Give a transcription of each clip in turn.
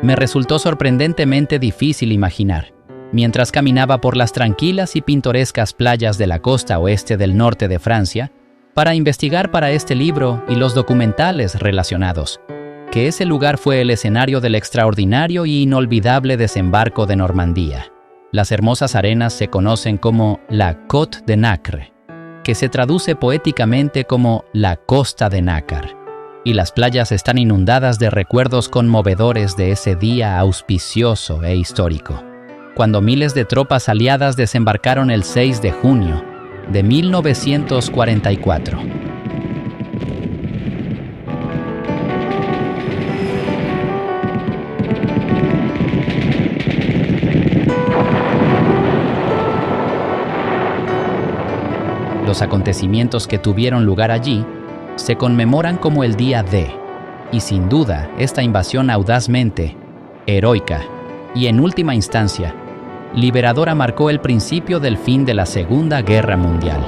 me resultó sorprendentemente difícil imaginar, mientras caminaba por las tranquilas y pintorescas playas de la costa oeste del norte de Francia, para investigar para este libro y los documentales relacionados, que ese lugar fue el escenario del extraordinario y inolvidable desembarco de Normandía. Las hermosas arenas se conocen como la Côte de Nacre, que se traduce poéticamente como la costa de nácar, y las playas están inundadas de recuerdos conmovedores de ese día auspicioso e histórico, cuando miles de tropas aliadas desembarcaron el 6 de junio de 1944. Los acontecimientos que tuvieron lugar allí se conmemoran como el Día D, y sin duda esta invasión audazmente, heroica y en última instancia, liberadora marcó el principio del fin de la Segunda Guerra Mundial.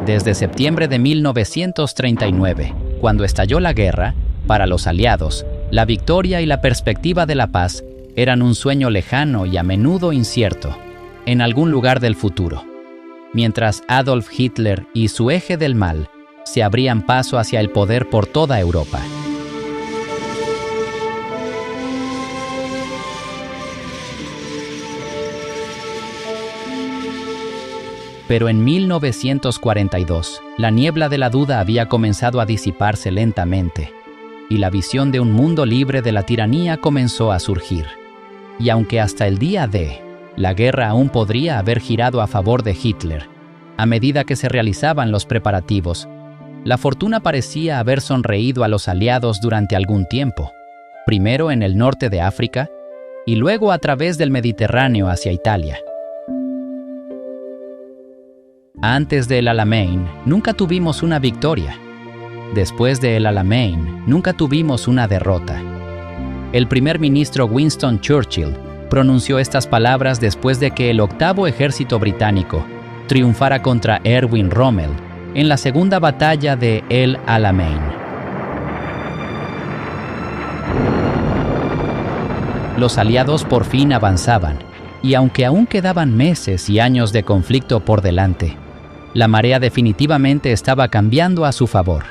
Desde septiembre de 1939, cuando estalló la guerra, para los aliados, la victoria y la perspectiva de la paz eran un sueño lejano y a menudo incierto, en algún lugar del futuro, mientras Adolf Hitler y su eje del mal se abrían paso hacia el poder por toda Europa. Pero en 1942, la niebla de la duda había comenzado a disiparse lentamente, y la visión de un mundo libre de la tiranía comenzó a surgir. Y aunque hasta el día D, la guerra aún podría haber girado a favor de Hitler, a medida que se realizaban los preparativos, la fortuna parecía haber sonreído a los aliados durante algún tiempo, primero en el norte de África y luego a través del Mediterráneo hacia Italia. Antes de El Alamein, nunca tuvimos una victoria. Después de El Alamein, nunca tuvimos una derrota. El primer ministro Winston Churchill pronunció estas palabras después de que el octavo ejército británico triunfara contra Erwin Rommel en la segunda batalla de El Alamein. Los aliados por fin avanzaban, y aunque aún quedaban meses y años de conflicto por delante, la marea definitivamente estaba cambiando a su favor.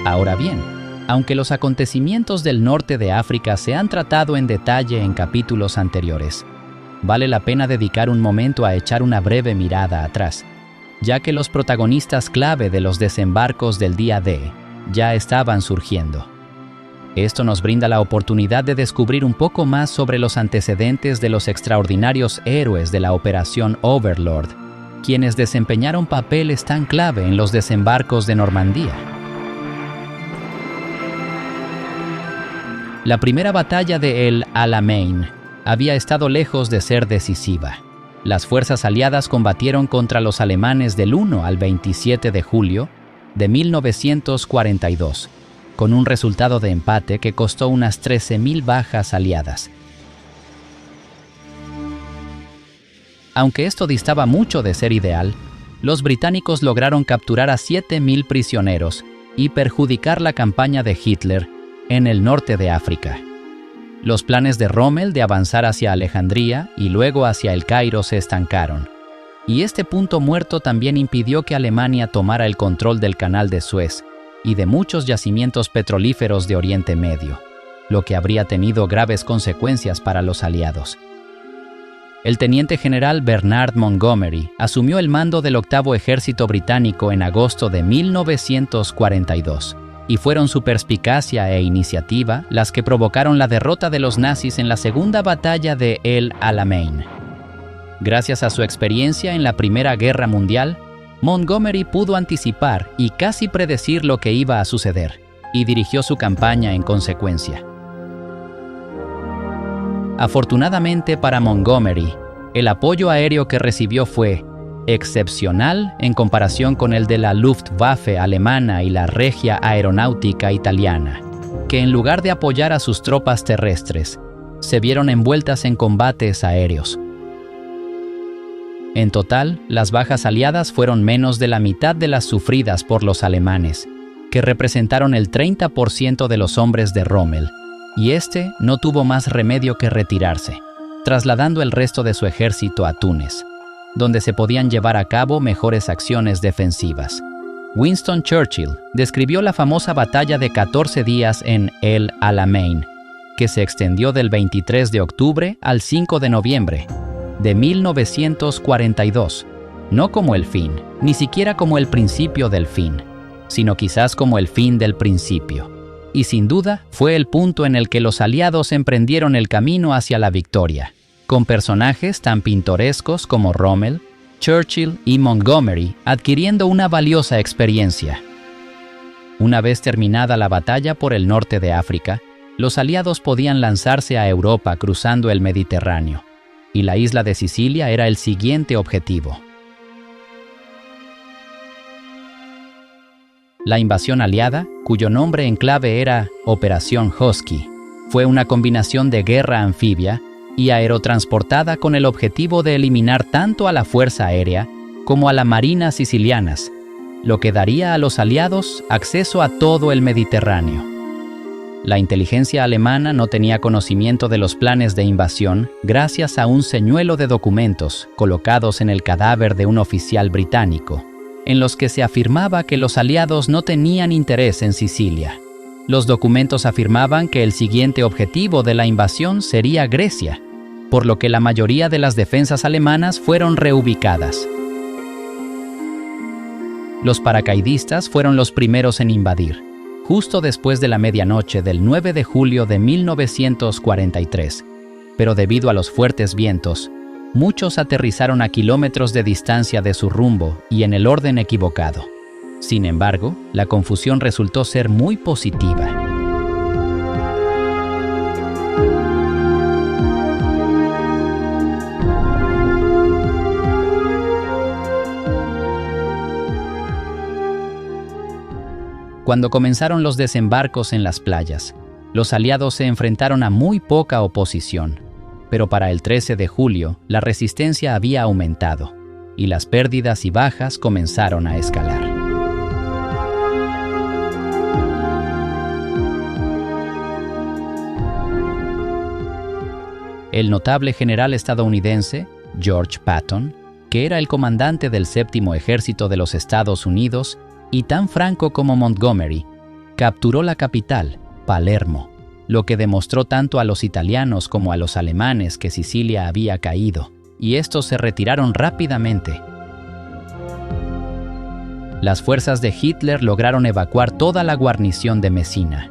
Ahora bien, aunque los acontecimientos del norte de África se han tratado en detalle en capítulos anteriores, vale la pena dedicar un momento a echar una breve mirada atrás, ya que los protagonistas clave de los desembarcos del día D ya estaban surgiendo. Esto nos brinda la oportunidad de descubrir un poco más sobre los antecedentes de los extraordinarios héroes de la Operación Overlord, quienes desempeñaron papeles tan clave en los desembarcos de Normandía. La primera batalla de El Alamein había estado lejos de ser decisiva. Las fuerzas aliadas combatieron contra los alemanes del 1 al 27 de julio de 1942, con un resultado de empate que costó unas 13.000 bajas aliadas. Aunque esto distaba mucho de ser ideal, los británicos lograron capturar a 7.000 prisioneros y perjudicar la campaña de Hitler en el norte de África. Los planes de Rommel de avanzar hacia Alejandría y luego hacia El Cairo se estancaron, y este punto muerto también impidió que Alemania tomara el control del Canal de Suez y de muchos yacimientos petrolíferos de Oriente Medio, lo que habría tenido graves consecuencias para los aliados. El teniente general Bernard Montgomery asumió el mando del octavo ejército británico en agosto de 1942, y fueron su perspicacia e iniciativa las que provocaron la derrota de los nazis en la segunda batalla de El Alamein. Gracias a su experiencia en la Primera Guerra Mundial, Montgomery pudo anticipar y casi predecir lo que iba a suceder, y dirigió su campaña en consecuencia. Afortunadamente para Montgomery, el apoyo aéreo que recibió fue excepcional en comparación con el de la Luftwaffe alemana y la Regia Aeronáutica italiana, que en lugar de apoyar a sus tropas terrestres, se vieron envueltas en combates aéreos. En total, las bajas aliadas fueron menos de la mitad de las sufridas por los alemanes, que representaron el 30% de los hombres de Rommel, y este no tuvo más remedio que retirarse, trasladando el resto de su ejército a Túnez, donde se podían llevar a cabo mejores acciones defensivas. Winston Churchill describió la famosa batalla de 14 días en El Alamein, que se extendió del 23 de octubre al 5 de noviembre de 1942, no como el fin, ni siquiera como el principio del fin, sino quizás como el fin del principio. Y sin duda fue el punto en el que los aliados emprendieron el camino hacia la victoria, con personajes tan pintorescos como Rommel, Churchill y Montgomery adquiriendo una valiosa experiencia. Una vez terminada la batalla por el norte de África, los aliados podían lanzarse a Europa cruzando el Mediterráneo, y la isla de Sicilia era el siguiente objetivo. La invasión aliada, cuyo nombre en clave era Operación Husky, fue una combinación de guerra anfibia y aerotransportada con el objetivo de eliminar tanto a la Fuerza Aérea como a la Marina sicilianas, lo que daría a los aliados acceso a todo el Mediterráneo. La inteligencia alemana no tenía conocimiento de los planes de invasión gracias a un señuelo de documentos colocados en el cadáver de un oficial británico, en los que se afirmaba que los aliados no tenían interés en Sicilia. Los documentos afirmaban que el siguiente objetivo de la invasión sería Grecia, por lo que la mayoría de las defensas alemanas fueron reubicadas. Los paracaidistas fueron los primeros en invadir, justo después de la medianoche del 9 de julio de 1943, pero debido a los fuertes vientos, muchos aterrizaron a kilómetros de distancia de su rumbo y en el orden equivocado. Sin embargo, la confusión resultó ser muy positiva. Cuando comenzaron los desembarcos en las playas, los aliados se enfrentaron a muy poca oposición, pero para el 13 de julio la resistencia había aumentado y las pérdidas y bajas comenzaron a escalar. El notable general estadounidense, George Patton, que era el comandante del Séptimo Ejército de los Estados Unidos, y tan franco como Montgomery, capturó la capital, Palermo, lo que demostró tanto a los italianos como a los alemanes que Sicilia había caído, y estos se retiraron rápidamente. Las fuerzas de Hitler lograron evacuar toda la guarnición de Messina,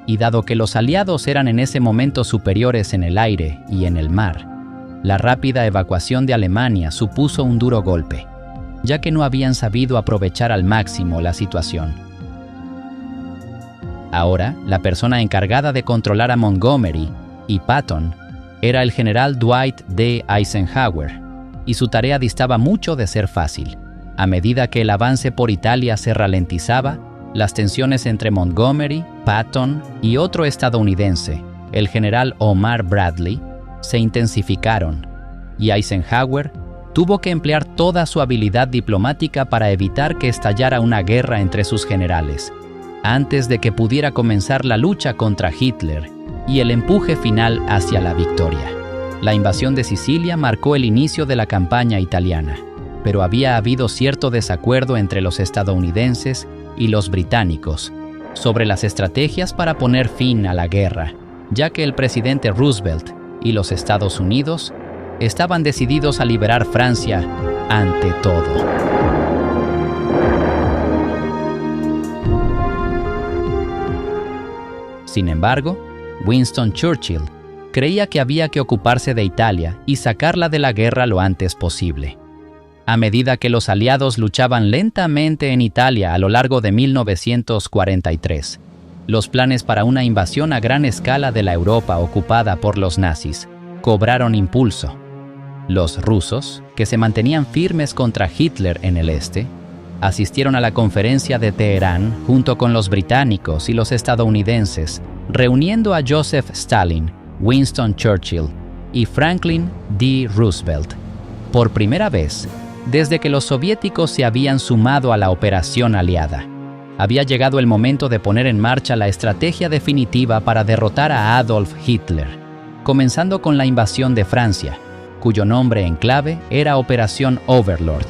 y dado que los aliados eran en ese momento superiores en el aire y en el mar, la rápida evacuación de Alemania supuso un duro golpe, ya que no habían sabido aprovechar al máximo la situación. Ahora, la persona encargada de controlar a Montgomery y Patton era el general Dwight D. Eisenhower, y su tarea distaba mucho de ser fácil. A medida que el avance por Italia se ralentizaba, las tensiones entre Montgomery, Patton y otro estadounidense, el general Omar Bradley, se intensificaron, y Eisenhower tuvo que emplear toda su habilidad diplomática para evitar que estallara una guerra entre sus generales, antes de que pudiera comenzar la lucha contra Hitler y el empuje final hacia la victoria. La invasión de Sicilia marcó el inicio de la campaña italiana, pero había habido cierto desacuerdo entre los estadounidenses y los británicos sobre las estrategias para poner fin a la guerra, ya que el presidente Roosevelt y los Estados Unidos estaban decididos a liberar Francia ante todo. Sin embargo, Winston Churchill creía que había que ocuparse de Italia y sacarla de la guerra lo antes posible. A medida que los aliados luchaban lentamente en Italia a lo largo de 1943, los planes para una invasión a gran escala de la Europa ocupada por los nazis cobraron impulso. Los rusos, que se mantenían firmes contra Hitler en el este, asistieron a la conferencia de Teherán junto con los británicos y los estadounidenses, reuniendo a Joseph Stalin, Winston Churchill y Franklin D. Roosevelt. por primera vez, desde que los soviéticos se habían sumado a la operación aliada. Había llegado el momento de poner en marcha la estrategia definitiva para derrotar a Adolf Hitler, comenzando con la invasión de Francia, cuyo nombre en clave era Operación Overlord,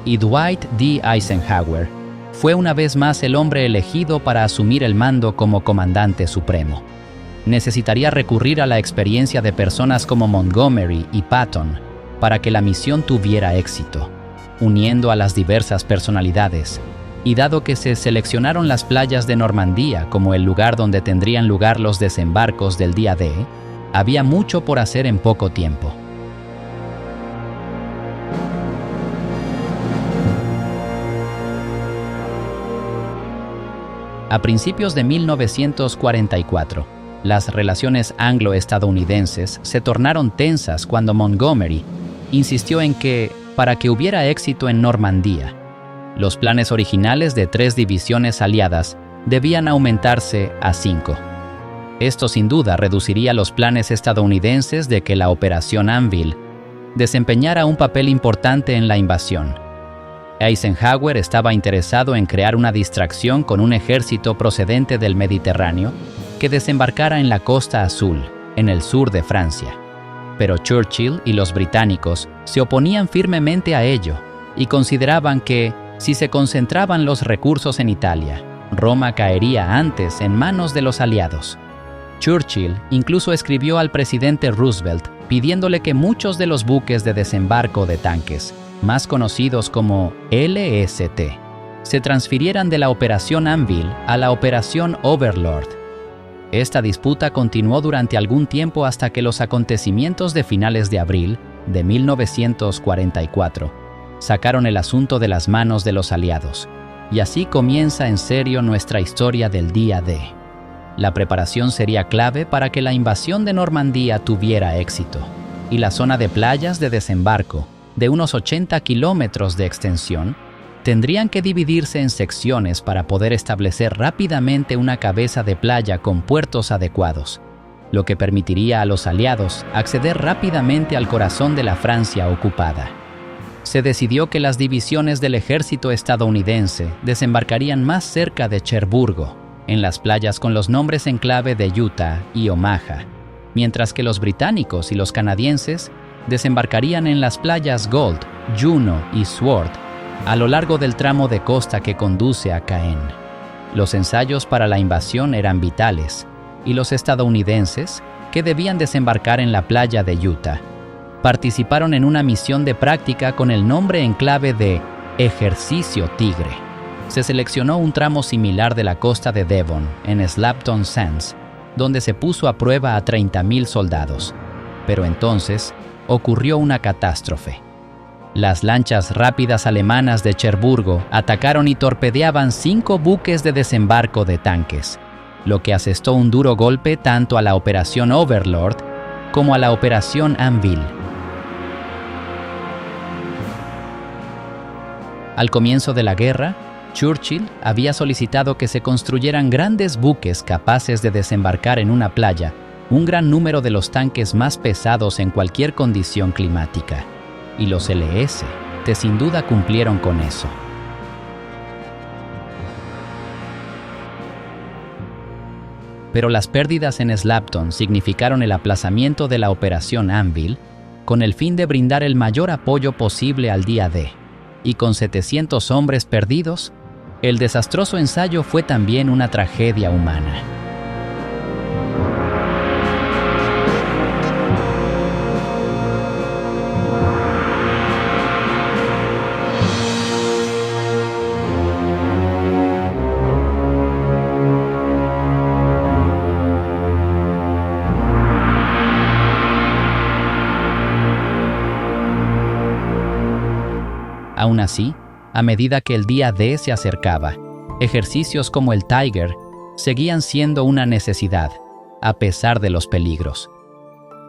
y Dwight D. Eisenhower fue una vez más el hombre elegido para asumir el mando como comandante supremo. Necesitaría recurrir a la experiencia de personas como Montgomery y Patton para que la misión tuviera éxito, uniendo a las diversas personalidades. Y dado que se seleccionaron las playas de Normandía como el lugar donde tendrían lugar los desembarcos del día D, había mucho por hacer en poco tiempo. A principios de 1944, las relaciones anglo-estadounidenses se tornaron tensas cuando Montgomery insistió en que, para que hubiera éxito en Normandía, los planes originales de 3 divisiones aliadas debían aumentarse a 5. Esto sin duda reduciría los planes estadounidenses de que la Operación Anvil desempeñara un papel importante en la invasión. Eisenhower estaba interesado en crear una distracción con un ejército procedente del Mediterráneo que desembarcara en la Costa Azul, en el sur de Francia. Pero Churchill y los británicos se oponían firmemente a ello y consideraban que, si se concentraban los recursos en Italia, Roma caería antes en manos de los aliados. Churchill incluso escribió al presidente Roosevelt pidiéndole que muchos de los buques de desembarco de tanques, más conocidos como LST, se transfirieran de la Operación Anvil a la Operación Overlord. Esta disputa continuó durante algún tiempo hasta que los acontecimientos de finales de abril de 1944 sacaron el asunto de las manos de los aliados, y así comienza en serio nuestra historia del día D. La preparación sería clave para que la invasión de Normandía tuviera éxito, y la zona de playas de desembarco, de unos 80 kilómetros de extensión, tendrían que dividirse en secciones para poder establecer rápidamente una cabeza de playa con puertos adecuados, lo que permitiría a los aliados acceder rápidamente al corazón de la Francia ocupada. Se decidió que las divisiones del ejército estadounidense desembarcarían más cerca de Cherburgo, en las playas con los nombres en clave de Utah y Omaha, mientras que los británicos y los canadienses desembarcarían en las playas Gold, Juno y Sword, a lo largo del tramo de costa que conduce a Caen. Los ensayos para la invasión eran vitales, y los estadounidenses, que debían desembarcar en la playa de Utah, participaron en una misión de práctica con el nombre en clave de Ejercicio Tigre. Se seleccionó un tramo similar de la costa de Devon, en Slapton Sands, donde se puso a prueba a 30,000 soldados. Pero entonces ocurrió una catástrofe. Las lanchas rápidas alemanas de Cherburgo atacaron y torpedeaban 5 buques de desembarco de tanques, lo que asestó un duro golpe tanto a la Operación Overlord como a la Operación Anvil. Al comienzo de la guerra, Churchill había solicitado que se construyeran grandes buques capaces de desembarcar en una playa un gran número de los tanques más pesados en cualquier condición climática, y los LST sin duda cumplieron con eso. Pero las pérdidas en Slapton significaron el aplazamiento de la Operación Anvil con el fin de brindar el mayor apoyo posible al día D, y con 700 hombres perdidos, el desastroso ensayo fue también una tragedia humana. Aún así, a medida que el día D se acercaba, ejercicios como el Tiger seguían siendo una necesidad, a pesar de los peligros.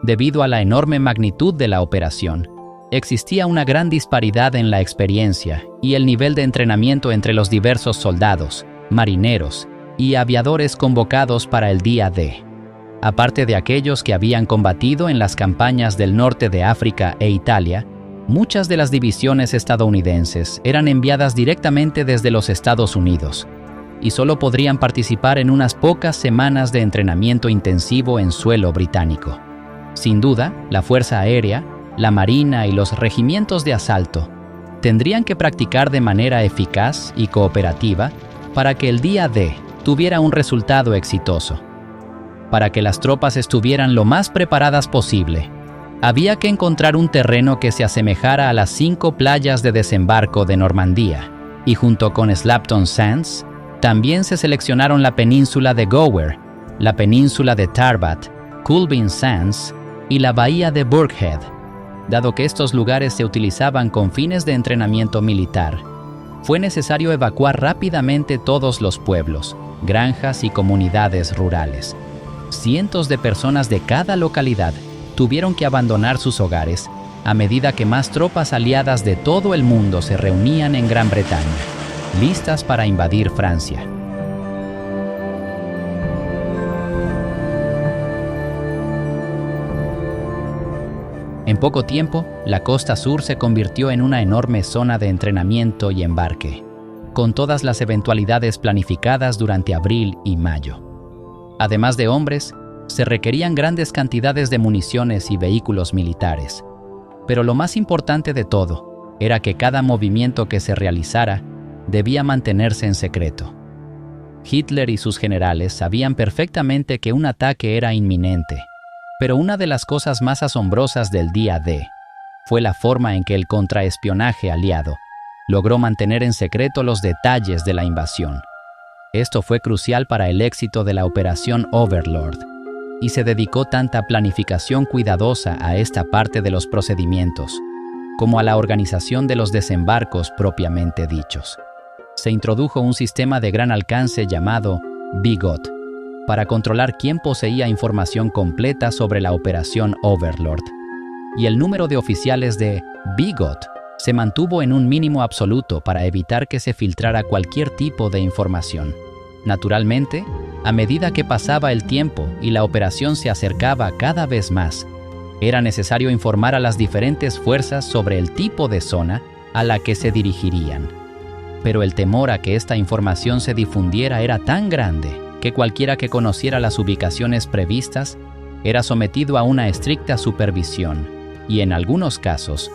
Debido a la enorme magnitud de la operación, existía una gran disparidad en la experiencia y el nivel de entrenamiento entre los diversos soldados, marineros y aviadores convocados para el día D. Aparte de aquellos que habían combatido en las campañas del norte de África e Italia, Muchas de las divisiones estadounidenses eran enviadas directamente desde los Estados Unidos y solo podrían participar en unas pocas semanas de entrenamiento intensivo en suelo británico. Sin duda, la Fuerza Aérea, la Marina y los regimientos de asalto tendrían que practicar de manera eficaz y cooperativa para que el día D tuviera un resultado exitoso. Para que las tropas estuvieran lo más preparadas posible, había que encontrar un terreno que se asemejara a las 5 playas de desembarco de Normandía, y junto con Slapton Sands, también se seleccionaron la península de Gower, la península de Tarbat, Culbin Sands y la bahía de Burkhead. Dado que estos lugares se utilizaban con fines de entrenamiento militar, fue necesario evacuar rápidamente todos los pueblos, granjas y comunidades rurales. Cientos de personas de cada localidad tuvieron que abandonar sus hogares a medida que más tropas aliadas de todo el mundo se reunían en Gran Bretaña, listas para invadir Francia. En poco tiempo, la costa sur se convirtió en una enorme zona de entrenamiento y embarque, con todas las eventualidades planificadas durante abril y mayo. Además de hombres, se requerían grandes cantidades de municiones y vehículos militares. Pero lo más importante de todo era que cada movimiento que se realizara debía mantenerse en secreto. Hitler y sus generales sabían perfectamente que un ataque era inminente, pero una de las cosas más asombrosas del día D fue la forma en que el contraespionaje aliado logró mantener en secreto los detalles de la invasión. Esto fue crucial para el éxito de la Operación Overlord, y se dedicó tanta planificación cuidadosa a esta parte de los procedimientos, como a la organización de los desembarcos propiamente dichos. Se introdujo un sistema de gran alcance llamado BIGOT, para controlar quién poseía información completa sobre la Operación Overlord, y el número de oficiales de BIGOT se mantuvo en un mínimo absoluto para evitar que se filtrara cualquier tipo de información. Naturalmente, a medida que pasaba el tiempo y la operación se acercaba cada vez más, era necesario informar a las diferentes fuerzas sobre el tipo de zona a la que se dirigirían. Pero el temor a que esta información se difundiera era tan grande que cualquiera que conociera las ubicaciones previstas era sometido a una estricta supervisión y, en algunos casos,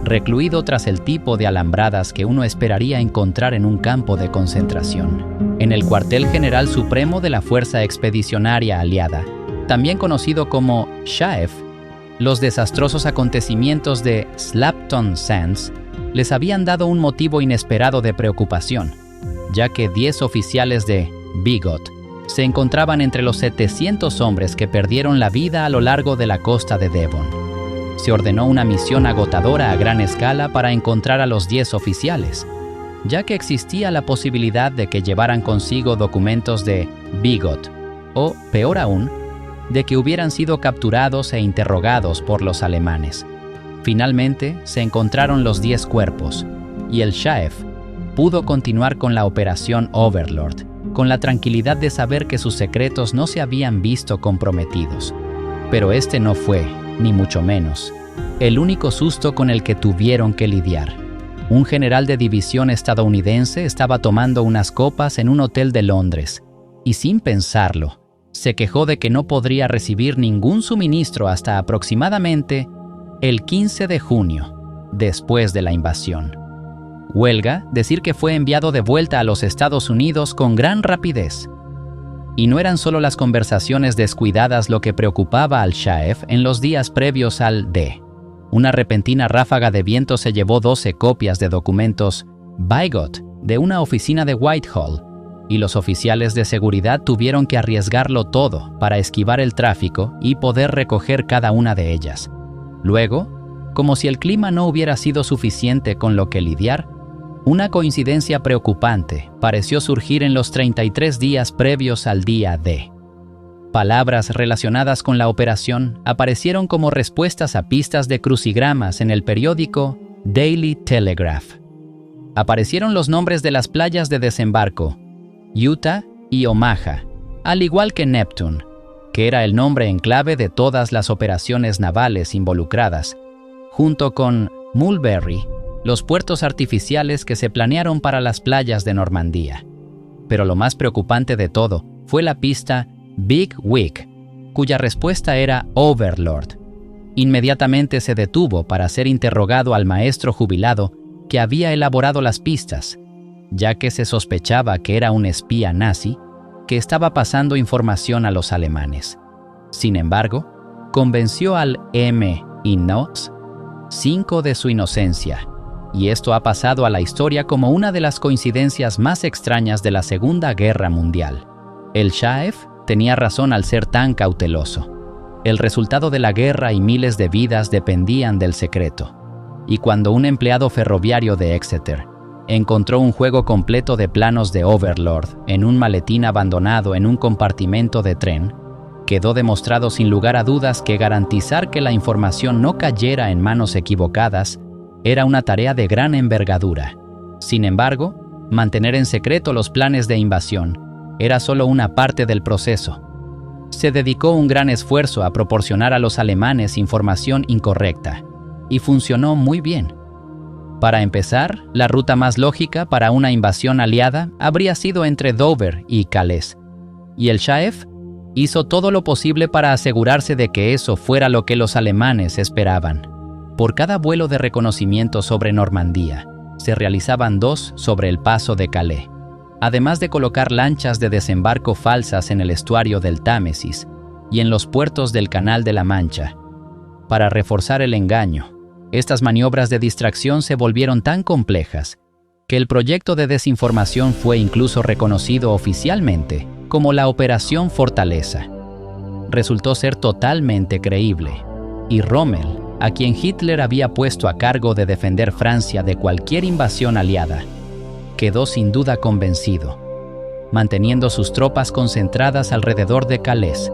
recluido tras el tipo de alambradas que uno esperaría encontrar en un campo de concentración. En el cuartel general supremo de la Fuerza Expedicionaria Aliada, también conocido como SHAEF, los desastrosos acontecimientos de Slapton Sands les habían dado un motivo inesperado de preocupación, ya que 10 oficiales de BIGOT se encontraban entre los 700 hombres que perdieron la vida a lo largo de la costa de Devon. Se ordenó una misión agotadora a gran escala para encontrar a los 10 oficiales, ya que existía la posibilidad de que llevaran consigo documentos de BIGOT, o, peor aún, de que hubieran sido capturados e interrogados por los alemanes. Finalmente, se encontraron los 10 cuerpos, y el SHAEF pudo continuar con la Operación Overlord, con la tranquilidad de saber que sus secretos no se habían visto comprometidos. Pero este no fue, ni mucho menos, el único susto con el que tuvieron que lidiar. Un general de división estadounidense estaba tomando unas copas en un hotel de Londres, y sin pensarlo, se quejó de que no podría recibir ningún suministro hasta aproximadamente el 15 de junio, después de la invasión. Huelga decir que fue enviado de vuelta a los Estados Unidos con gran rapidez. Y no eran solo las conversaciones descuidadas lo que preocupaba al SHAEF en los días previos al D. Una repentina ráfaga de viento se llevó 12 copias de documentos BIGOT de una oficina de Whitehall, y los oficiales de seguridad tuvieron que arriesgarlo todo para esquivar el tráfico y poder recoger cada una de ellas. Luego, como si el clima no hubiera sido suficiente con lo que lidiar, una coincidencia preocupante pareció surgir en los 33 días previos al día D. Palabras relacionadas con la operación aparecieron como respuestas a pistas de crucigramas en el periódico Daily Telegraph. Aparecieron los nombres de las playas de desembarco, Utah y Omaha, al igual que Neptune, que era el nombre en clave de todas las operaciones navales involucradas, junto con Mulberry, los puertos artificiales que se planearon para las playas de Normandía. Pero lo más preocupante de todo fue la pista Big Wick, cuya respuesta era Overlord. Inmediatamente se detuvo para ser interrogado al maestro jubilado que había elaborado las pistas, ya que se sospechaba que era un espía nazi que estaba pasando información a los alemanes. Sin embargo, convenció al MI5 de su inocencia, y esto ha pasado a la historia como una de las coincidencias más extrañas de la Segunda Guerra Mundial. El Shaef tenía razón al ser tan cauteloso. El resultado de la guerra y miles de vidas dependían del secreto. Y cuando un empleado ferroviario de Exeter encontró un juego completo de planos de Overlord en un maletín abandonado en un compartimento de tren, quedó demostrado sin lugar a dudas que garantizar que la información no cayera en manos equivocadas era una tarea de gran envergadura. Sin embargo, mantener en secreto los planes de invasión era solo una parte del proceso. Se dedicó un gran esfuerzo a proporcionar a los alemanes información incorrecta, y funcionó muy bien. Para empezar, la ruta más lógica para una invasión aliada habría sido entre Dover y Calais, y el Shaef hizo todo lo posible para asegurarse de que eso fuera lo que los alemanes esperaban. Por cada vuelo de reconocimiento sobre Normandía, se realizaban 2 sobre el paso de Calais, además de colocar lanchas de desembarco falsas en el estuario del Támesis y en los puertos del Canal de la Mancha. Para reforzar el engaño, estas maniobras de distracción se volvieron tan complejas que el proyecto de desinformación fue incluso reconocido oficialmente como la Operación Fortaleza. Resultó ser totalmente creíble, y Rommel, a quien Hitler había puesto a cargo de defender Francia de cualquier invasión aliada, quedó sin duda convencido, manteniendo sus tropas concentradas alrededor de Calais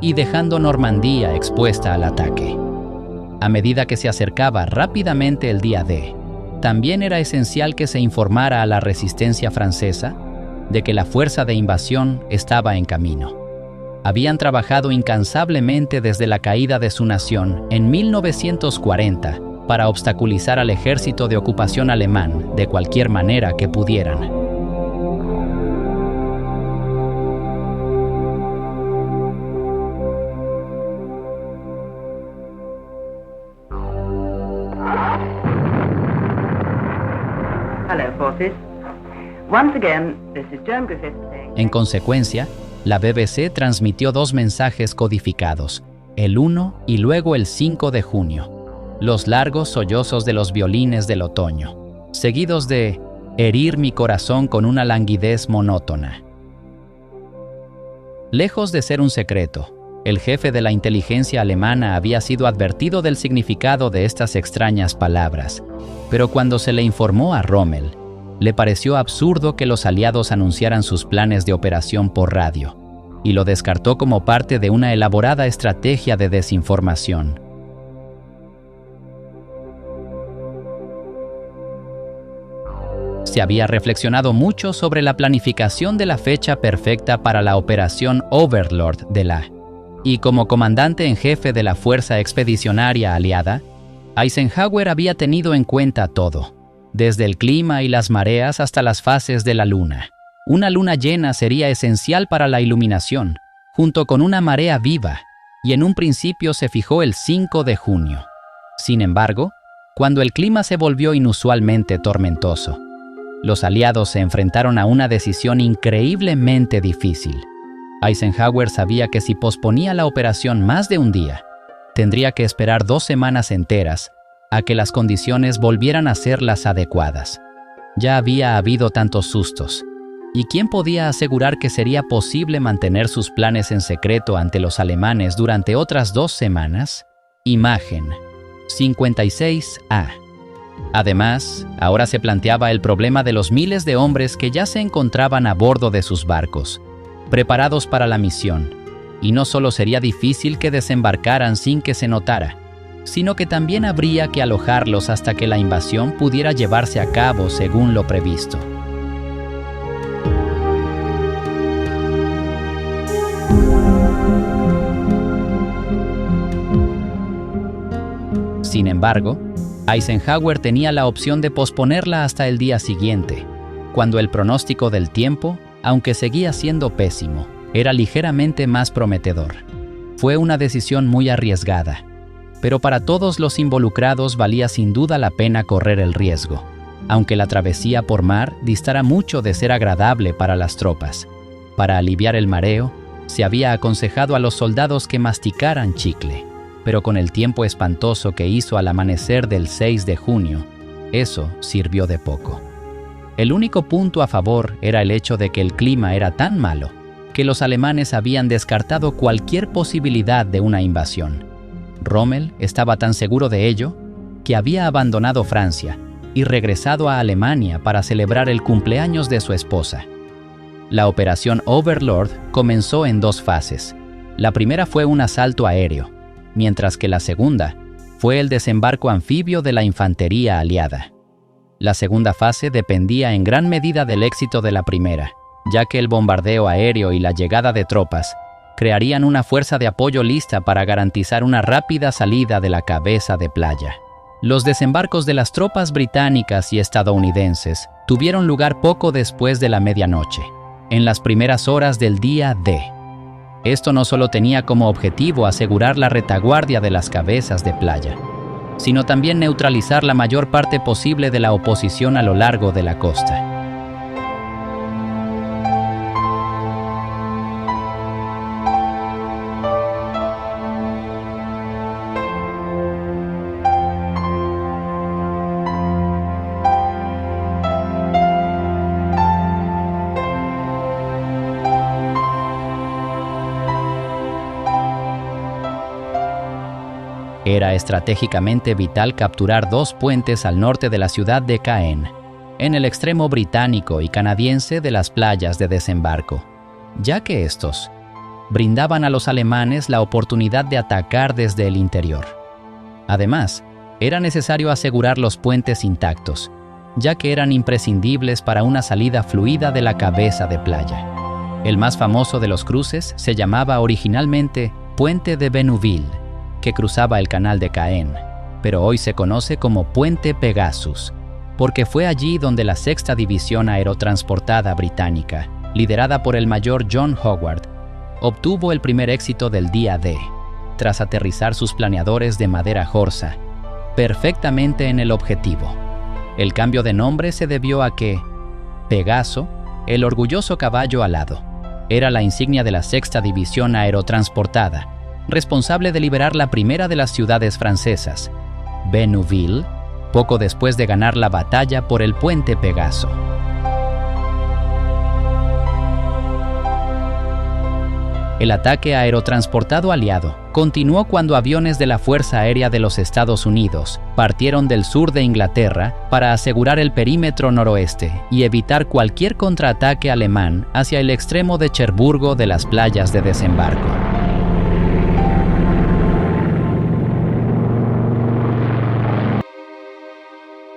y dejando Normandía expuesta al ataque. A medida que se acercaba rápidamente el día D, también era esencial que se informara a la resistencia francesa de que la fuerza de invasión estaba en camino. Habían trabajado incansablemente desde la caída de su nación en 1940 para obstaculizar al ejército de ocupación alemán de cualquier manera que pudieran. Hello, forces. Once again, this is Joan Griffith saying... En consecuencia, la BBC transmitió 2 mensajes codificados, el 1 y luego el 5 de junio, los largos sollozos de los violines del otoño, seguidos de herir mi corazón con una languidez monótona. Lejos de ser un secreto, el jefe de la inteligencia alemana había sido advertido del significado de estas extrañas palabras, pero cuando se le informó a Rommel, le pareció absurdo que los aliados anunciaran sus planes de operación por radio, y lo descartó como parte de una elaborada estrategia de desinformación. Se había reflexionado mucho sobre la planificación de la fecha perfecta para la operación Overlord de la, y como comandante en jefe de la Fuerza Expedicionaria Aliada, Eisenhower había tenido en cuenta todo, desde el clima y las mareas hasta las fases de la luna. Una luna llena sería esencial para la iluminación, junto con una marea viva, y en un principio se fijó el 5 de junio. Sin embargo, cuando el clima se volvió inusualmente tormentoso, los aliados se enfrentaron a una decisión increíblemente difícil. Eisenhower sabía que si posponía la operación más de un día, tendría que esperar 2 semanas enteras a que las condiciones volvieran a ser las adecuadas. Ya había habido tantos sustos, ¿y quién podía asegurar que sería posible mantener sus planes en secreto ante los alemanes durante otras 2 semanas? Imagen 56A. Además, ahora se planteaba el problema de los miles de hombres que ya se encontraban a bordo de sus barcos, preparados para la misión, y no solo sería difícil que desembarcaran sin que se notara, sino que también habría que alojarlos hasta que la invasión pudiera llevarse a cabo según lo previsto. Sin embargo, Eisenhower tenía la opción de posponerla hasta el día siguiente, cuando el pronóstico del tiempo, aunque seguía siendo pésimo, era ligeramente más prometedor. Fue una decisión muy arriesgada, pero para todos los involucrados valía sin duda la pena correr el riesgo, aunque la travesía por mar distara mucho de ser agradable para las tropas. Para aliviar el mareo, se había aconsejado a los soldados que masticaran chicle, pero con el tiempo espantoso que hizo al amanecer del 6 de junio, eso sirvió de poco. El único punto a favor era el hecho de que el clima era tan malo que los alemanes habían descartado cualquier posibilidad de una invasión. Rommel estaba tan seguro de ello que había abandonado Francia y regresado a Alemania para celebrar el cumpleaños de su esposa. La operación Overlord comenzó en 2 fases. La primera fue un asalto aéreo, mientras que la segunda fue el desembarco anfibio de la infantería aliada. La segunda fase dependía en gran medida del éxito de la primera, ya que el bombardeo aéreo y la llegada de tropas crearían una fuerza de apoyo lista para garantizar una rápida salida de la cabeza de playa. Los desembarcos de las tropas británicas y estadounidenses tuvieron lugar poco después de la medianoche, en las primeras horas del día D. Esto no solo tenía como objetivo asegurar la retaguardia de las cabezas de playa, sino también neutralizar la mayor parte posible de la oposición a lo largo de la costa. Era estratégicamente vital capturar 2 puentes al norte de la ciudad de Caen, en el extremo británico y canadiense de las playas de desembarco, ya que estos brindaban a los alemanes la oportunidad de atacar desde el interior. Además, era necesario asegurar los puentes intactos, ya que eran imprescindibles para una salida fluida de la cabeza de playa. El más famoso de los cruces se llamaba originalmente Puente de Bénouville, que cruzaba el canal de Caen, pero hoy se conoce como Puente Pegasus, porque fue allí donde la 6ª División Aerotransportada Británica, liderada por el mayor John Howard, obtuvo el primer éxito del día D, tras aterrizar sus planeadores de madera Horsa perfectamente en el objetivo. El cambio de nombre se debió a que Pegaso, el orgulloso caballo alado, era la insignia de la 6ª División Aerotransportada, responsable de liberar la primera de las ciudades francesas, Bénouville, poco después de ganar la batalla por el Puente Pegaso. El ataque aerotransportado aliado continuó cuando aviones de la Fuerza Aérea de los Estados Unidos partieron del sur de Inglaterra para asegurar el perímetro noroeste y evitar cualquier contraataque alemán hacia el extremo de Cherburgo de las playas de desembarco.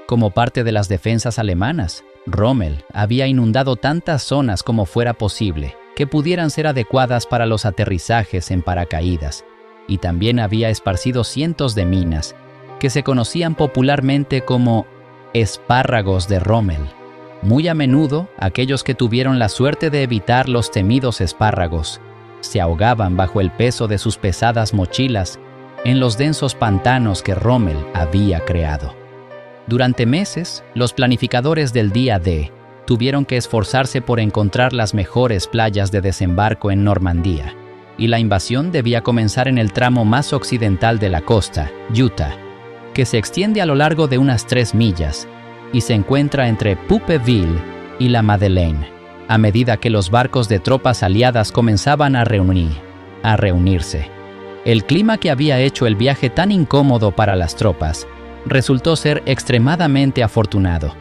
Como parte de las defensas alemanas, Rommel había inundado tantas zonas como fuera posible que pudieran ser adecuadas para los aterrizajes en paracaídas, y también había esparcido cientos de minas, que se conocían popularmente como espárragos de Rommel. Muy a menudo, aquellos que tuvieron la suerte de evitar los temidos espárragos se ahogaban bajo el peso de sus pesadas mochilas en los densos pantanos que Rommel había creado. Durante meses, los planificadores del día D tuvieron que esforzarse por encontrar las mejores playas de desembarco en Normandía, y la invasión debía comenzar en el tramo más occidental de la costa, Utah, que se extiende a lo largo de unas 3 millas y se encuentra entre Pupeville y la Madeleine, a medida que los barcos de tropas aliadas comenzaban a reunirse. El clima que había hecho el viaje tan incómodo para las tropas resultó ser extremadamente afortunado,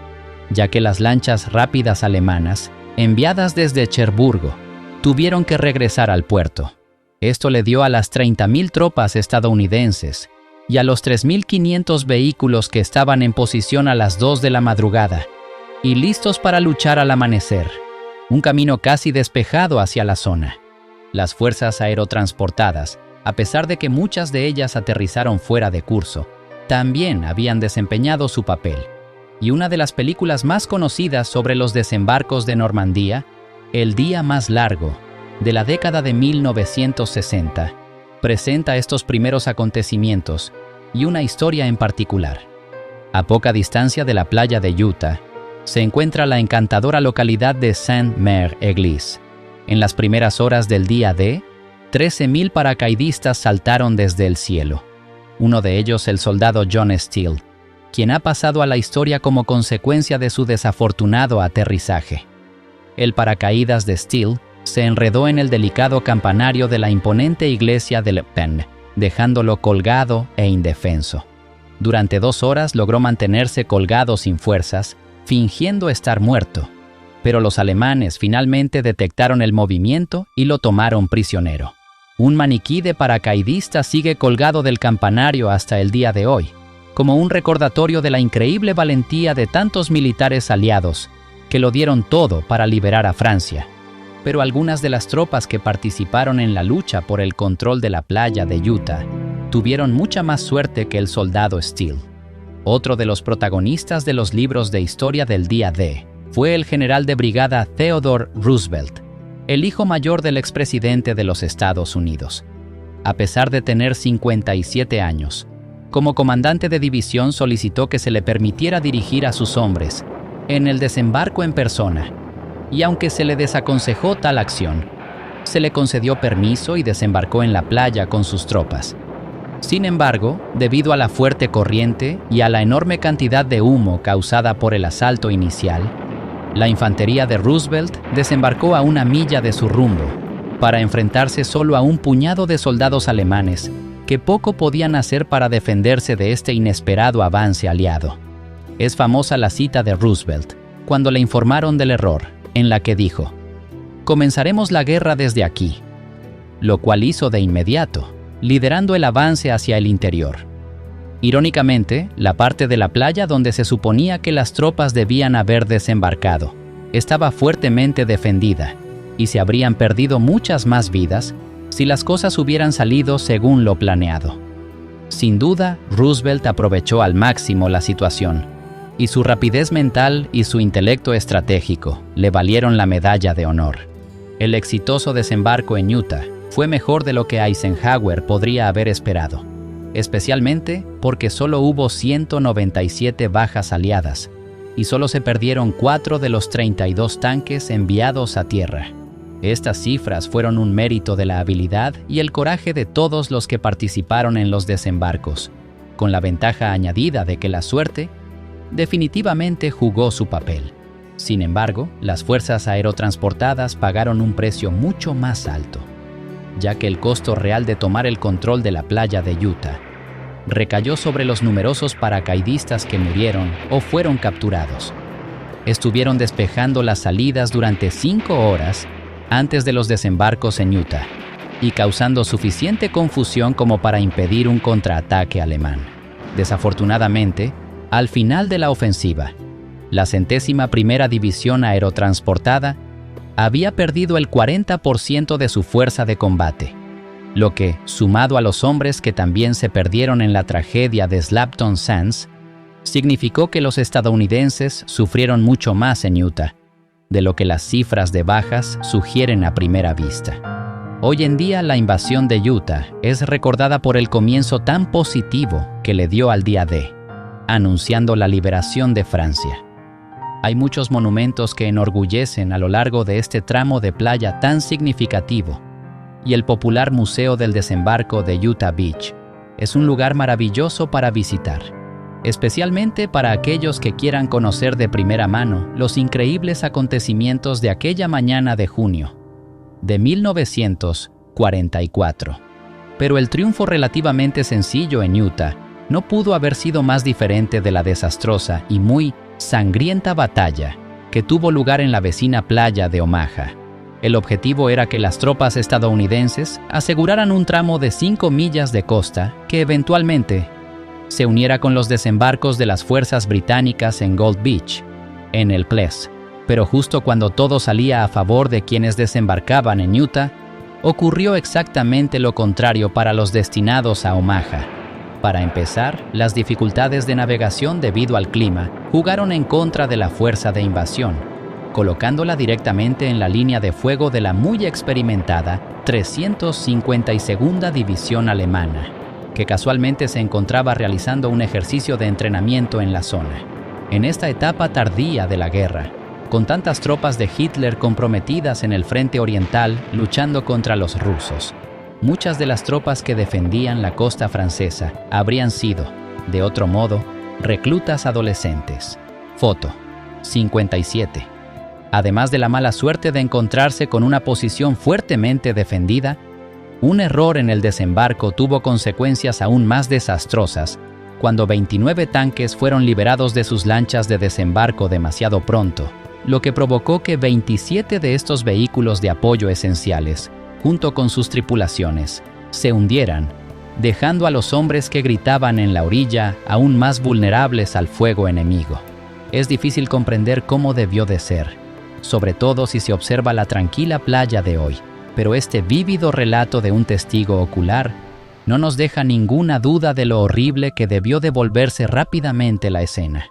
ya que las lanchas rápidas alemanas, enviadas desde Cherburgo, tuvieron que regresar al puerto. Esto le dio a las 30.000 tropas estadounidenses y a los 3.500 vehículos que estaban en posición a las 2 de la madrugada y listos para luchar al amanecer, un camino casi despejado hacia la zona. Las fuerzas aerotransportadas, a pesar de que muchas de ellas aterrizaron fuera de curso, también habían desempeñado su papel, y una de las películas más conocidas sobre los desembarcos de Normandía, El día más largo, de la década de 1960, presenta estos primeros acontecimientos y una historia en particular. A poca distancia de la playa de Utah, se encuentra la encantadora localidad de Sainte-Mère-Église. En las primeras horas del día D, 13,000 paracaidistas saltaron desde el cielo. Uno de ellos, el soldado John Steele, quien ha pasado a la historia como consecuencia de su desafortunado aterrizaje. El paracaídas de Steele se enredó en el delicado campanario de la imponente iglesia de Le Pen, dejándolo colgado e indefenso. Durante 2 horas logró mantenerse colgado sin fuerzas, fingiendo estar muerto, pero los alemanes finalmente detectaron el movimiento y lo tomaron prisionero. Un maniquí de paracaidista sigue colgado del campanario hasta el día de hoy, como un recordatorio de la increíble valentía de tantos militares aliados que lo dieron todo para liberar a Francia. Pero algunas de las tropas que participaron en la lucha por el control de la playa de Utah tuvieron mucha más suerte que el soldado Steele. Otro de los protagonistas de los libros de historia del día D fue el general de brigada Theodore Roosevelt, el hijo mayor del expresidente de los Estados Unidos. A pesar de tener 57 años, como comandante de división solicitó que se le permitiera dirigir a sus hombres en el desembarco en persona, y aunque se le desaconsejó tal acción, se le concedió permiso y desembarcó en la playa con sus tropas. Sin embargo, debido a la fuerte corriente y a la enorme cantidad de humo causada por el asalto inicial, la infantería de Roosevelt desembarcó a 1 milla de su rumbo, para enfrentarse solo a un puñado de soldados alemanes que poco podían hacer para defenderse de este inesperado avance aliado. Es famosa la cita de Roosevelt, cuando le informaron del error, en la que dijo: «Comenzaremos la guerra desde aquí», lo cual hizo de inmediato, liderando el avance hacia el interior. Irónicamente, la parte de la playa donde se suponía que las tropas debían haber desembarcado estaba fuertemente defendida, y se habrían perdido muchas más vidas si las cosas hubieran salido según lo planeado. Sin duda, Roosevelt aprovechó al máximo la situación, y su rapidez mental y su intelecto estratégico le valieron la medalla de honor. El exitoso desembarco en Utah fue mejor de lo que Eisenhower podría haber esperado, especialmente porque solo hubo 197 bajas aliadas, y solo se perdieron 4 de los 32 tanques enviados a tierra. Estas cifras fueron un mérito de la habilidad y el coraje de todos los que participaron en los desembarcos, con la ventaja añadida de que la suerte definitivamente jugó su papel. Sin embargo, las fuerzas aerotransportadas pagaron un precio mucho más alto, ya que el costo real de tomar el control de la playa de Utah recayó sobre los numerosos paracaidistas que murieron o fueron capturados. Estuvieron despejando las salidas durante 5 horas antes de los desembarcos en Utah, y causando suficiente confusión como para impedir un contraataque alemán. Desafortunadamente, al final de la ofensiva, la 101ª División Aerotransportada había perdido el 40% de su fuerza de combate, lo que, sumado a los hombres que también se perdieron en la tragedia de Slapton Sands, significó que los estadounidenses sufrieron mucho más en Utah de lo que las cifras de bajas sugieren a primera vista. Hoy en día, la invasión de Utah es recordada por el comienzo tan positivo que le dio al día D, anunciando la liberación de Francia. Hay muchos monumentos que enorgullecen a lo largo de este tramo de playa tan significativo, y el popular Museo del Desembarco de Utah Beach es un lugar maravilloso para visitar, especialmente para aquellos que quieran conocer de primera mano los increíbles acontecimientos de aquella mañana de junio de 1944. Pero el triunfo relativamente sencillo en Utah no pudo haber sido más diferente de la desastrosa y muy sangrienta batalla que tuvo lugar en la vecina playa de Omaha. El objetivo era que las tropas estadounidenses aseguraran un tramo de 5 millas de costa que eventualmente se uniera con los desembarcos de las fuerzas británicas en Gold Beach, en el Ples. Pero justo cuando todo salía a favor de quienes desembarcaban en Utah, ocurrió exactamente lo contrario para los destinados a Omaha. Para empezar, las dificultades de navegación debido al clima jugaron en contra de la fuerza de invasión, colocándola directamente en la línea de fuego de la muy experimentada 352ª División Alemana, que casualmente se encontraba realizando un ejercicio de entrenamiento en la zona. En esta etapa tardía de la guerra, con tantas tropas de Hitler comprometidas en el frente oriental luchando contra los rusos, muchas de las tropas que defendían la costa francesa habrían sido, de otro modo, reclutas adolescentes. Foto 57. Además de la mala suerte de encontrarse con una posición fuertemente defendida, un error en el desembarco tuvo consecuencias aún más desastrosas cuando 29 tanques fueron liberados de sus lanchas de desembarco demasiado pronto, lo que provocó que 27 de estos vehículos de apoyo esenciales, junto con sus tripulaciones, se hundieran, dejando a los hombres que gritaban en la orilla aún más vulnerables al fuego enemigo. Es difícil comprender cómo debió de ser, sobre todo si se observa la tranquila playa de hoy, pero este vívido relato de un testigo ocular no nos deja ninguna duda de lo horrible que debió de volverse rápidamente la escena.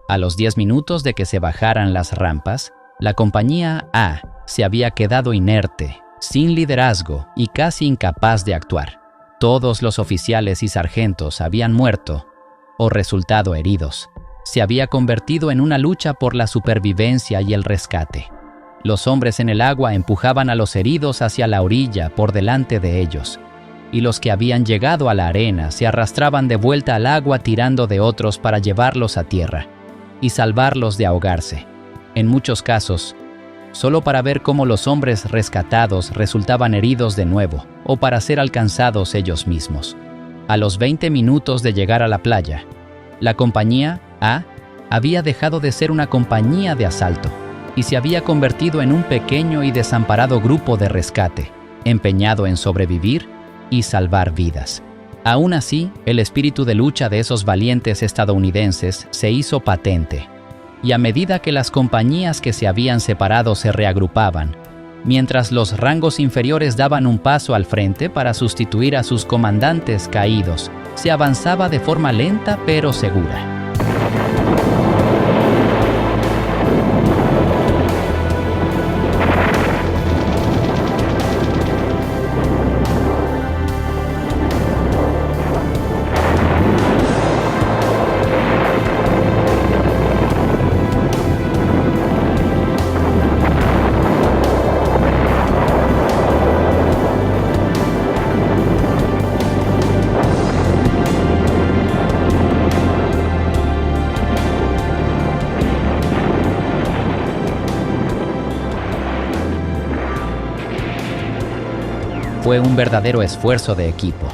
A los 10 minutos de que se bajaran las rampas, la compañía A se había quedado inerte, sin liderazgo y casi incapaz de actuar. Todos los oficiales y sargentos habían muerto o resultado heridos. Se había convertido en una lucha por la supervivencia y el rescate. Los hombres en el agua empujaban a los heridos hacia la orilla por delante de ellos, y los que habían llegado a la arena se arrastraban de vuelta al agua tirando de otros para llevarlos a tierra y salvarlos de ahogarse. En muchos casos, solo para ver cómo los hombres rescatados resultaban heridos de nuevo o para ser alcanzados ellos mismos. A los 20 minutos de llegar a la playa, la compañía A había dejado de ser una compañía de asalto y se había convertido en un pequeño y desamparado grupo de rescate, empeñado en sobrevivir y salvar vidas. Aún así, el espíritu de lucha de esos valientes estadounidenses se hizo patente, y a medida que las compañías que se habían separado se reagrupaban, mientras los rangos inferiores daban un paso al frente para sustituir a sus comandantes caídos, se avanzaba de forma lenta pero segura. Fue un verdadero esfuerzo de equipo,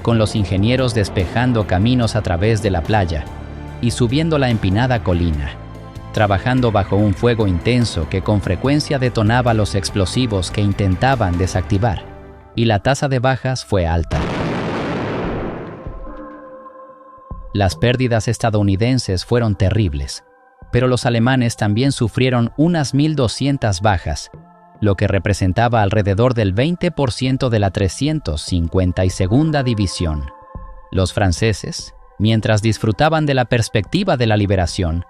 con los ingenieros despejando caminos a través de la playa y subiendo la empinada colina, trabajando bajo un fuego intenso que con frecuencia detonaba los explosivos que intentaban desactivar, y la tasa de bajas fue alta. Las pérdidas estadounidenses fueron terribles, pero los alemanes también sufrieron unas 1.200 bajas, lo que representaba alrededor del 20% de la 352ª División. Los franceses, mientras disfrutaban de la perspectiva de la liberación,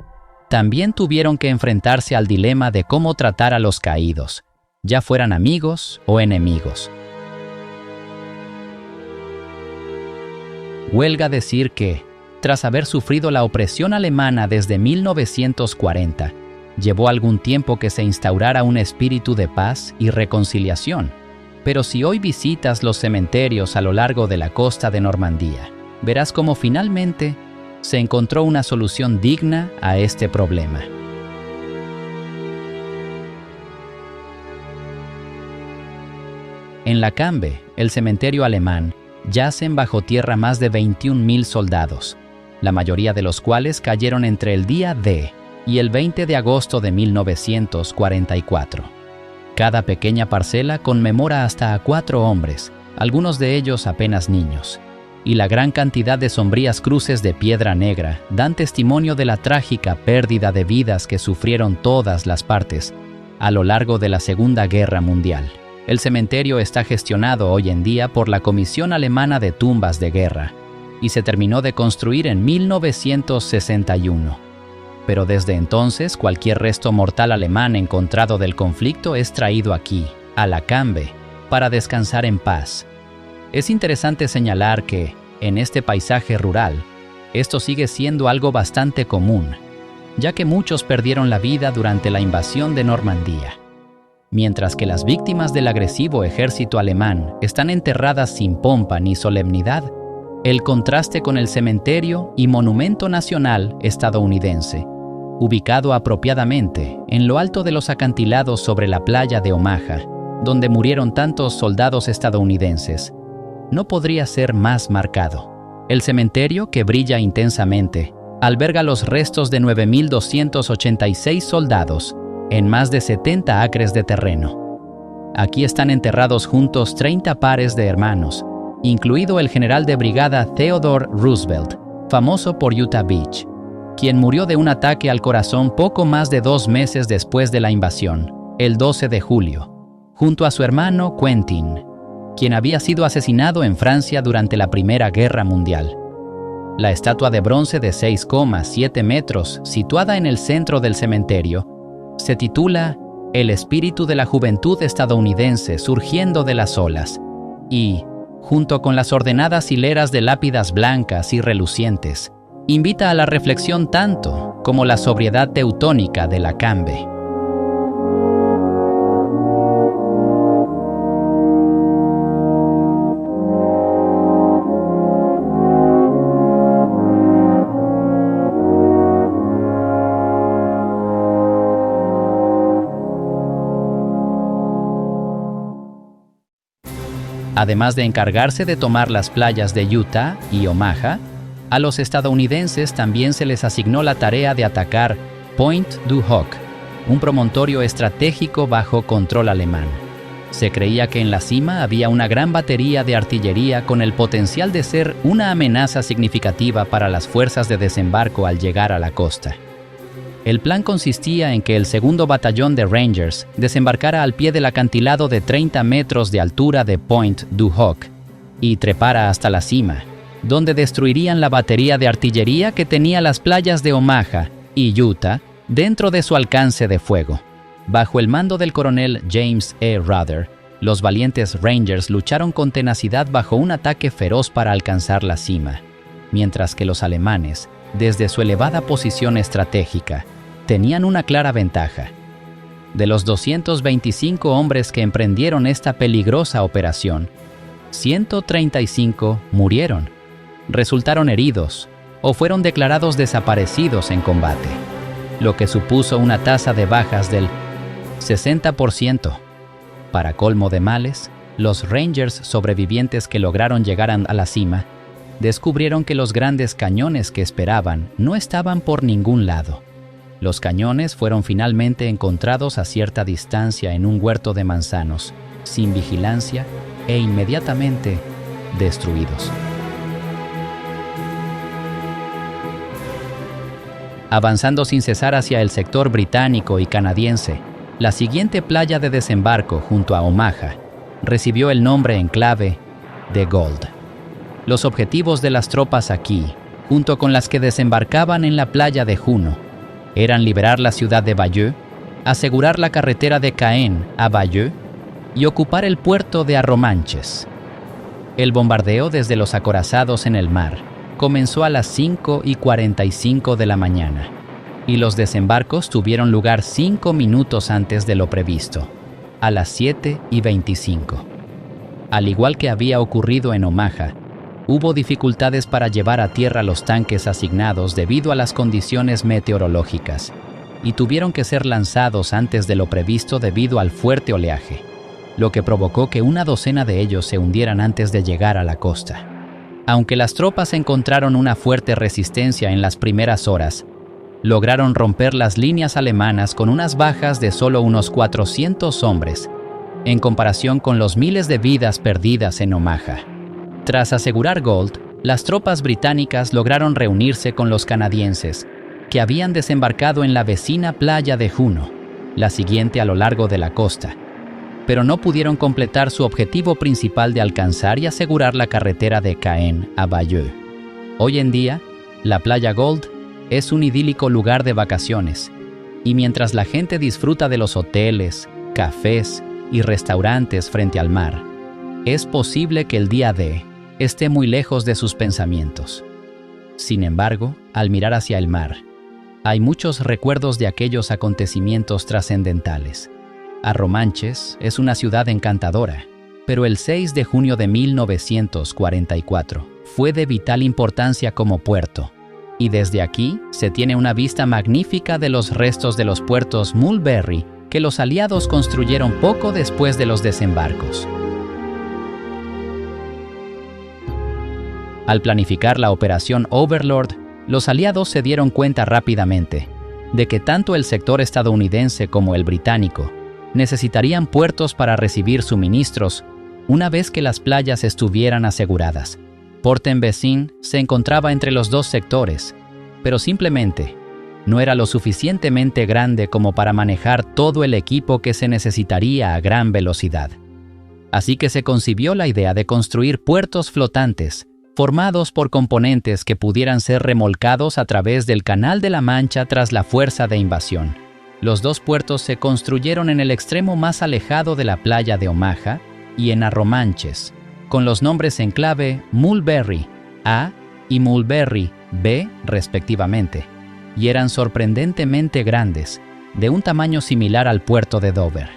también tuvieron que enfrentarse al dilema de cómo tratar a los caídos, ya fueran amigos o enemigos. Huelga decir que, tras haber sufrido la opresión alemana desde 1940, llevó algún tiempo que se instaurara un espíritu de paz y reconciliación. Pero si hoy visitas los cementerios a lo largo de la costa de Normandía, verás cómo finalmente se encontró una solución digna a este problema. En La Cambe, el cementerio alemán, yacen bajo tierra más de 21.000 soldados, la mayoría de los cuales cayeron entre el día D y el 20 de agosto de 1944. Cada pequeña parcela conmemora hasta a 4 hombres, algunos de ellos apenas niños, y la gran cantidad de sombrías cruces de piedra negra dan testimonio de la trágica pérdida de vidas que sufrieron todas las partes a lo largo de la Segunda Guerra Mundial. El cementerio está gestionado hoy en día por la Comisión Alemana de Tumbas de Guerra, y se terminó de construir en 1961. Pero desde entonces cualquier resto mortal alemán encontrado del conflicto es traído aquí, a la Cambe, para descansar en paz. Es interesante señalar que, en este paisaje rural, esto sigue siendo algo bastante común, ya que muchos perdieron la vida durante la invasión de Normandía. Mientras que las víctimas del agresivo ejército alemán están enterradas sin pompa ni solemnidad, el contraste con el cementerio y monumento nacional estadounidense, ubicado apropiadamente en lo alto de los acantilados sobre la playa de Omaha, donde murieron tantos soldados estadounidenses, no podría ser más marcado. El cementerio, que brilla intensamente, alberga los restos de 9.286 soldados en más de 70 acres de terreno. Aquí están enterrados juntos 30 pares de hermanos, incluido el general de brigada Theodore Roosevelt, famoso por Utah Beach, quien murió de un ataque al corazón poco más de 2 meses después de la invasión, el 12 de julio, junto a su hermano Quentin, quien había sido asesinado en Francia durante la Primera Guerra Mundial. La estatua de bronce de 6,7 metros, situada en el centro del cementerio, se titula El espíritu de la juventud estadounidense surgiendo de las olas y, junto con las ordenadas hileras de lápidas blancas y relucientes, invita a la reflexión tanto como la sobriedad teutónica de la Cambe. Además de encargarse de tomar las playas de Utah y Omaha, a los estadounidenses también se les asignó la tarea de atacar Point du Hoc, un promontorio estratégico bajo control alemán. Se creía que en la cima había una gran batería de artillería con el potencial de ser una amenaza significativa para las fuerzas de desembarco al llegar a la costa. El plan consistía en que el segundo batallón de Rangers desembarcara al pie del acantilado de 30 metros de altura de Point du Hoc y trepara hasta la cima, donde destruirían la batería de artillería que tenía las playas de Omaha y Utah dentro de su alcance de fuego. Bajo el mando del coronel James E. Ruther, los valientes Rangers lucharon con tenacidad bajo un ataque feroz para alcanzar la cima, mientras que los alemanes, desde su elevada posición estratégica, tenían una clara ventaja. De los 225 hombres que emprendieron esta peligrosa operación, 135 murieron, resultaron heridos o fueron declarados desaparecidos en combate, lo que supuso una tasa de bajas del 60%. Para colmo de males, los Rangers sobrevivientes que lograron llegar a la cima descubrieron que los grandes cañones que esperaban no estaban por ningún lado. Los cañones fueron finalmente encontrados a cierta distancia en un huerto de manzanos, sin vigilancia e inmediatamente destruidos. Avanzando sin cesar hacia el sector británico y canadiense, la siguiente playa de desembarco junto a Omaha recibió el nombre en clave de Gold. Los objetivos de las tropas aquí, junto con las que desembarcaban en la playa de Juno, eran liberar la ciudad de Bayeux, asegurar la carretera de Caen a Bayeux y ocupar el puerto de Arromanches. El bombardeo desde los acorazados en el mar comenzó a las 5:45 de la mañana y los desembarcos tuvieron lugar 5 minutos antes de lo previsto, a las 7:25. Al igual que había ocurrido en Omaha, hubo dificultades para llevar a tierra los tanques asignados debido a las condiciones meteorológicas y tuvieron que ser lanzados antes de lo previsto debido al fuerte oleaje, lo que provocó que una docena de ellos se hundieran antes de llegar a la costa. Aunque las tropas encontraron una fuerte resistencia en las primeras horas, lograron romper las líneas alemanas con unas bajas de solo unos 400 hombres, en comparación con los miles de vidas perdidas en Omaha. Tras asegurar Gold, las tropas británicas lograron reunirse con los canadienses, que habían desembarcado en la vecina playa de Juno, la siguiente a lo largo de la costa, pero no pudieron completar su objetivo principal de alcanzar y asegurar la carretera de Caen a Bayeux. Hoy en día, la playa Gold es un idílico lugar de vacaciones, y mientras la gente disfruta de los hoteles, cafés y restaurantes frente al mar, es posible que el día D esté muy lejos de sus pensamientos. Sin embargo, al mirar hacia el mar, hay muchos recuerdos de aquellos acontecimientos trascendentales. Arromanches es una ciudad encantadora, pero el 6 de junio de 1944 fue de vital importancia como puerto, y desde aquí se tiene una vista magnífica de los restos de los puertos Mulberry que los aliados construyeron poco después de los desembarcos. Al planificar la operación Overlord, los aliados se dieron cuenta rápidamente de que tanto el sector estadounidense como el británico necesitarían puertos para recibir suministros una vez que las playas estuvieran aseguradas. Port-en-Bessin se encontraba entre los dos sectores, pero simplemente no era lo suficientemente grande como para manejar todo el equipo que se necesitaría a gran velocidad. Así que se concibió la idea de construir puertos flotantes, formados por componentes que pudieran ser remolcados a través del Canal de la Mancha tras la fuerza de invasión. Los dos puertos se construyeron en el extremo más alejado de la playa de Omaha y en Arromanches, con los nombres en clave Mulberry A y Mulberry B respectivamente, y eran sorprendentemente grandes, de un tamaño similar al puerto de Dover.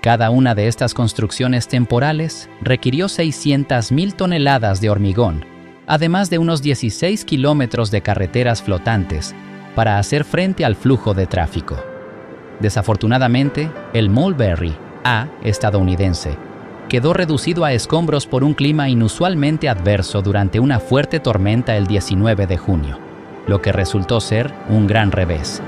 Cada una de estas construcciones temporales requirió 600,000 toneladas de hormigón, además de unos 16 kilómetros de carreteras flotantes, para hacer frente al flujo de tráfico. Desafortunadamente, el Mulberry A estadounidense quedó reducido a escombros por un clima inusualmente adverso durante una fuerte tormenta el 19 de junio, lo que resultó ser un gran revés.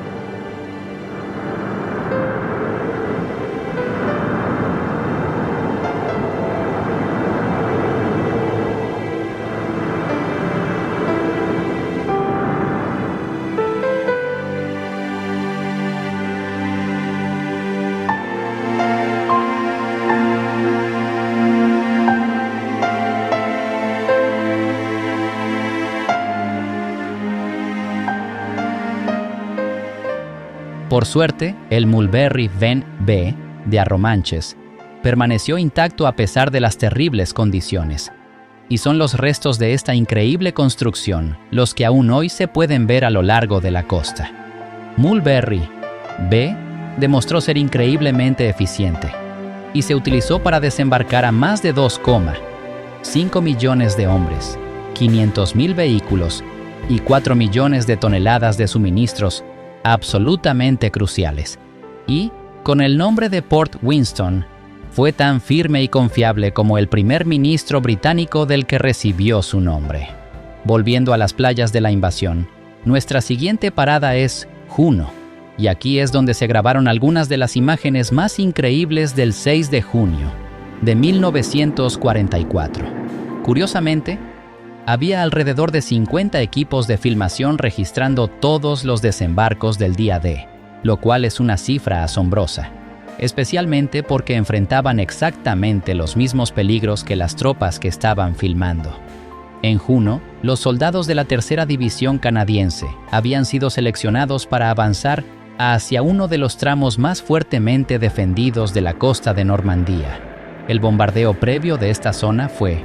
Por suerte, el Mulberry Ven B de Arromanches permaneció intacto a pesar de las terribles condiciones, y son los restos de esta increíble construcción los que aún hoy se pueden ver a lo largo de la costa. Mulberry B demostró ser increíblemente eficiente y se utilizó para desembarcar a más de 2,5 millones de hombres, 500,000 vehículos y 4 millones de toneladas de suministros absolutamente cruciales, y, con el nombre de Port Winston, fue tan firme y confiable como el primer ministro británico del que recibió su nombre. Volviendo a las playas de la invasión, nuestra siguiente parada es Juno, y aquí es donde se grabaron algunas de las imágenes más increíbles del 6 de junio de 1944. Curiosamente, había alrededor de 50 equipos de filmación registrando todos los desembarcos del día D, lo cual es una cifra asombrosa, especialmente porque enfrentaban exactamente los mismos peligros que las tropas que estaban filmando. En Juno, los soldados de la Tercera División canadiense habían sido seleccionados para avanzar hacia uno de los tramos más fuertemente defendidos de la costa de Normandía. El bombardeo previo de esta zona fue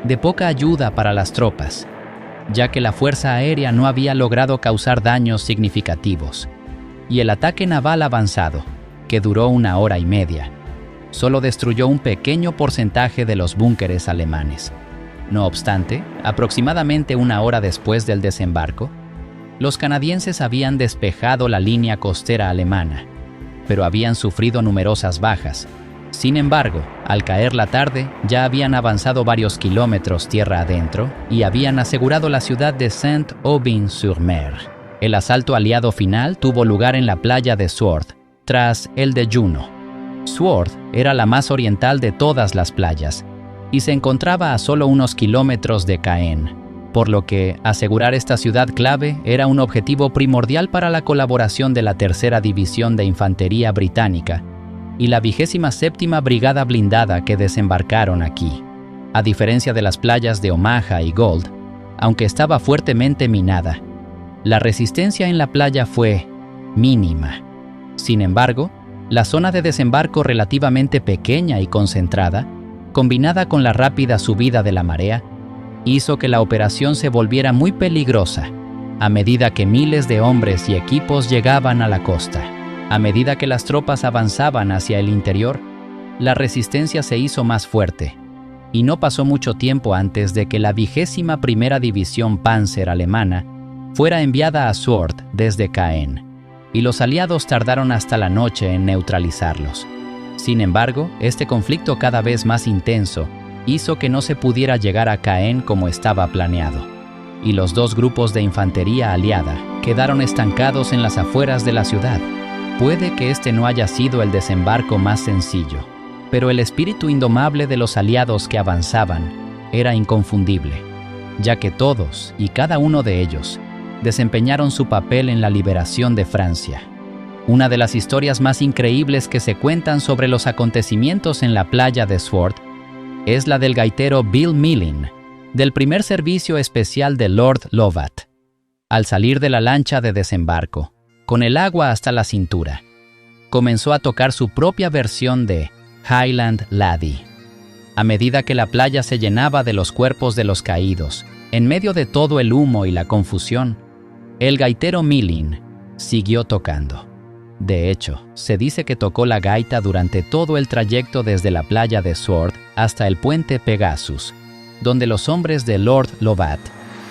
de poca ayuda para las tropas, ya que la Fuerza Aérea no había logrado causar daños significativos, y el ataque naval avanzado, que duró 1 hora y media, solo destruyó un pequeño porcentaje de los búnkeres alemanes. No obstante, aproximadamente 1 hora después del desembarco, los canadienses habían despejado la línea costera alemana, pero habían sufrido numerosas bajas. Sin embargo, al caer la tarde, ya habían avanzado varios kilómetros tierra adentro y habían asegurado la ciudad de Saint-Aubin-sur-Mer. El asalto aliado final tuvo lugar en la playa de Sword, tras el de Juno. Sword era la más oriental de todas las playas y se encontraba a solo unos kilómetros de Caen, por lo que asegurar esta ciudad clave era un objetivo primordial para la colaboración de la Tercera División de Infantería Británica y la 27ª Brigada Blindada que desembarcaron aquí. A diferencia de las playas de Omaha y Gold, aunque estaba fuertemente minada. La resistencia en la playa fue mínima. Sin embargo, la zona de desembarco relativamente pequeña y concentrada, combinada con la rápida subida de la marea, hizo que la operación se volviera muy peligrosa a medida que miles de hombres y equipos llegaban a la costa. A medida que las tropas avanzaban hacia el interior, la resistencia se hizo más fuerte, y no pasó mucho tiempo antes de que la 21ª División Panzer alemana fuera enviada a Sword desde Caen, y los aliados tardaron hasta la noche en neutralizarlos. Sin embargo, este conflicto cada vez más intenso hizo que no se pudiera llegar a Caen como estaba planeado, y los dos grupos de infantería aliada quedaron estancados en las afueras de la ciudad. Puede que este no haya sido el desembarco más sencillo, pero el espíritu indomable de los aliados que avanzaban era inconfundible, ya que todos y cada uno de ellos desempeñaron su papel en la liberación de Francia. Una de las historias más increíbles que se cuentan sobre los acontecimientos en la playa de Sword es la del gaitero Bill Millin, del primer servicio especial de Lord Lovat. Al salir de la lancha de desembarco, con el agua hasta la cintura, comenzó a tocar su propia versión de Highland Laddie. A medida que la playa se llenaba de los cuerpos de los caídos, en medio de todo el humo y la confusión, el gaitero Millin siguió tocando. De hecho, se dice que tocó la gaita durante todo el trayecto desde la playa de Sword hasta el puente Pegasus, donde los hombres de Lord Lovat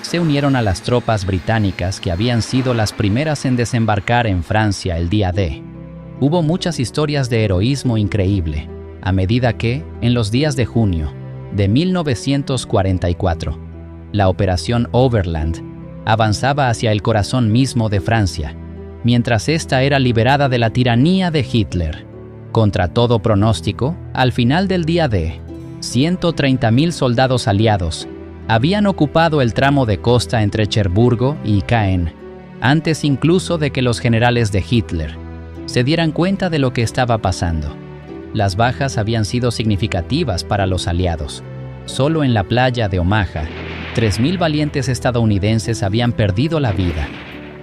se unieron a las tropas británicas que habían sido las primeras en desembarcar en Francia el día D. Hubo muchas historias de heroísmo increíble, a medida que, en los días de junio de 1944, la Operación Overland avanzaba hacia el corazón mismo de Francia, mientras ésta era liberada de la tiranía de Hitler. Contra todo pronóstico, al final del día D, 130.000 soldados aliados habían ocupado el tramo de costa entre Cherburgo y Caen, antes incluso de que los generales de Hitler se dieran cuenta de lo que estaba pasando. Las bajas habían sido significativas para los aliados. Solo en la playa de Omaha, 3.000 valientes estadounidenses habían perdido la vida,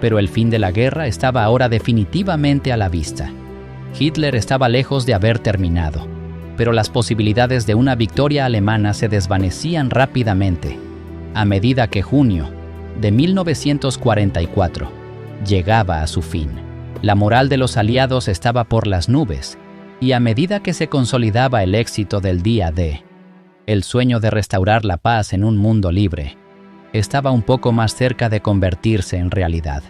pero el fin de la guerra estaba ahora definitivamente a la vista. Hitler estaba lejos de haber terminado, pero las posibilidades de una victoria alemana se desvanecían rápidamente, a medida que junio de 1944 llegaba a su fin. La moral de los aliados estaba por las nubes, y a medida que se consolidaba el éxito del día D, el sueño de restaurar la paz en un mundo libre estaba un poco más cerca de convertirse en realidad.